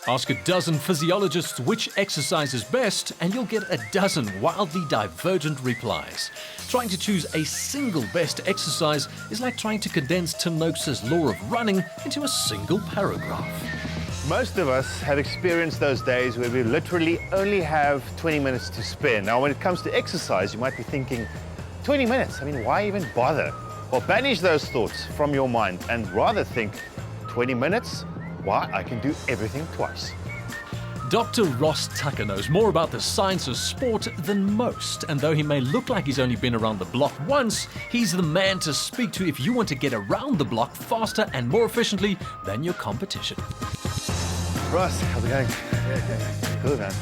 Ask a dozen physiologists which exercise is best, and you'll get a dozen wildly divergent replies. Trying to choose a single best exercise is like trying to condense Tim Noakes' law of running into a single paragraph. Most of us have experienced those days where we literally only have 20 minutes to spare. Now, when it comes to exercise, you might be thinking, 20 minutes? I mean, why even bother? Well, banish those thoughts from your mind and rather think, 20 minutes? Why, I can do everything twice. Dr. Ross Tucker knows more about the science of sport than most, and though he may look like he's only been around the block once, he's the man to speak to if you want to get around the block faster and more efficiently than your competition. Ross, how's it going? Good, man.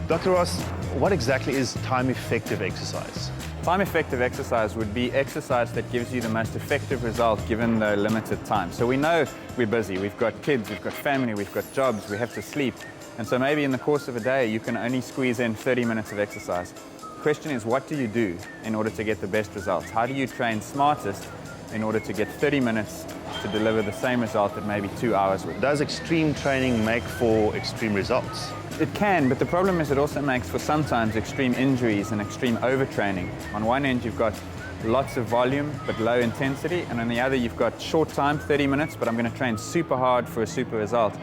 Dr. Ross, what exactly is time-effective exercise? Time-effective exercise would be exercise that gives you the most effective result given the limited time. So we know we're busy, we've got kids, we've got family, we've got jobs, we have to sleep. And so maybe in the course of a day, you can only squeeze in 30 minutes of exercise. The question is, what do you do in order to get the best results? How do you train smartest in order to get 30 minutes to deliver the same result that maybe 2 hours would? Does extreme training make for extreme results? It can, but the problem is it also makes for sometimes extreme injuries and extreme overtraining. On one end, you've got lots of volume but low intensity, and on the other, you've got short time, 30 minutes, but I'm going to train super hard for a super result.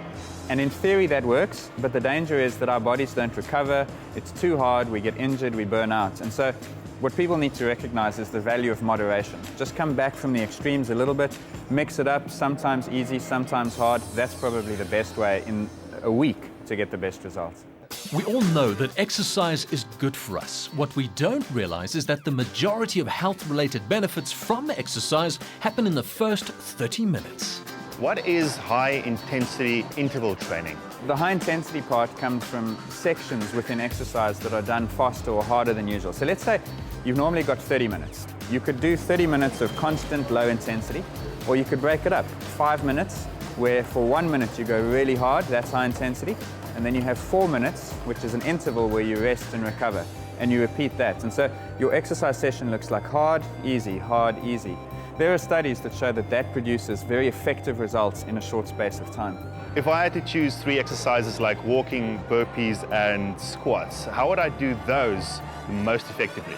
And in theory, that works, but the danger is that our bodies don't recover, it's too hard, we get injured, we burn out. And so what people need to recognize is the value of moderation. Just come back from the extremes a little bit, mix it up, sometimes easy, sometimes hard. That's probably the best way in a week to get the best results. We all know that exercise is good for us. What we don't realize is that the majority of health-related benefits from exercise happen in the first 30 minutes. What is high-intensity interval training? The high-intensity part comes from sections within exercise that are done faster or harder than usual. So let's say you've normally got 30 minutes. You could do 30 minutes of constant low intensity, or you could break it up. 5 minutes, where for 1 minute you go really hard, that's high intensity, and then you have 4 minutes, which is an interval where you rest and recover, and you repeat that. And so your exercise session looks like hard, easy, hard, easy. There are studies that show that that produces very effective results in a short space of time. If I had to choose 3 exercises like walking, burpees, and squats, how would I do those most effectively?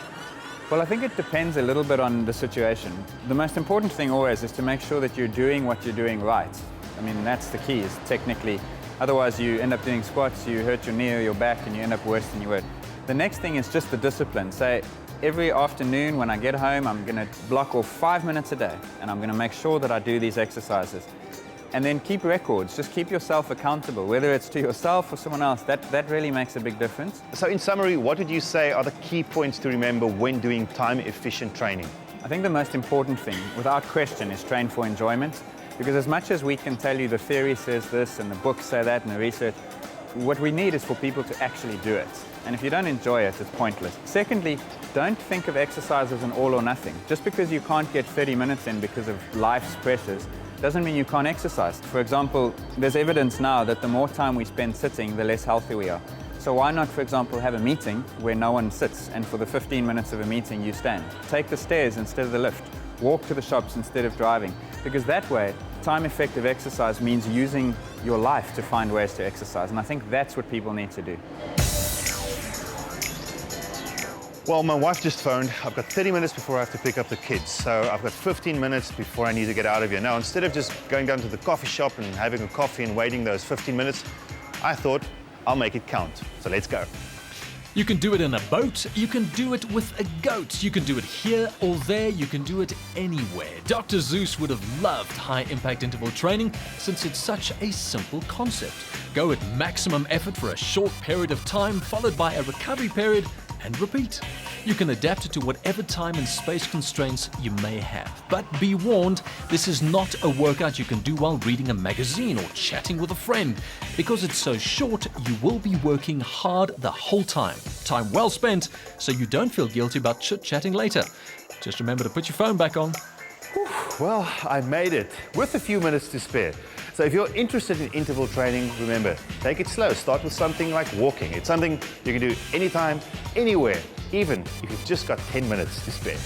Well, I think it depends a little bit on the situation. The most important thing always is to make sure that you're doing what you're doing right. I mean, that's the key, is technically. Otherwise, you end up doing squats, you hurt your knee or your back, and you end up worse than you were. The next thing is just the discipline. Say, every afternoon when I get home, I'm going to block off 5 minutes a day, and I'm going to make sure that I do these exercises. And then keep records. Just keep yourself accountable, whether it's to yourself or someone else. That really makes a big difference. So in summary, what would you say are the key points to remember when doing time-efficient training? I think the most important thing, without question, is train for enjoyment. Because as much as we can tell you the theory says this and the books say that and the research, what we need is for people to actually do it. And if you don't enjoy it, it's pointless. Secondly, don't think of exercise as an all or nothing. Just because you can't get 30 minutes in because of life's pressures doesn't mean you can't exercise. For example, there's evidence now that the more time we spend sitting, the less healthy we are. So why not, for example, have a meeting where no one sits, and for the 15 minutes of a meeting you stand? Take the stairs instead of the lift. Walk to the shops instead of driving. Because that way, time-effective exercise means using your life to find ways to exercise. And I think that's what people need to do. Well, my wife just phoned. I've got 30 minutes before I have to pick up the kids. So I've got 15 minutes before I need to get out of here. Now, instead of just going down to the coffee shop and having a coffee and waiting those 15 minutes, I thought I'll make it count. So let's go. You can do it in a boat, you can do it with a goat, you can do it here or there, you can do it anywhere. Dr. Zeus would have loved high-impact interval training since it's such a simple concept. Go at maximum effort for a short period of time, followed by a recovery period, and repeat. You can adapt it to whatever time and space constraints you may have. But be warned, this is not a workout you can do while reading a magazine or chatting with a friend. Because it's so short, you will be working hard the whole time. Time well spent, so you don't feel guilty about chit-chatting later. Just remember to put your phone back on. Well, I made it with a few minutes to spare. So if you're interested in interval training, remember, take it slow. Start with something like walking. It's something you can do anytime, anywhere, even if you've just got 10 minutes to spare.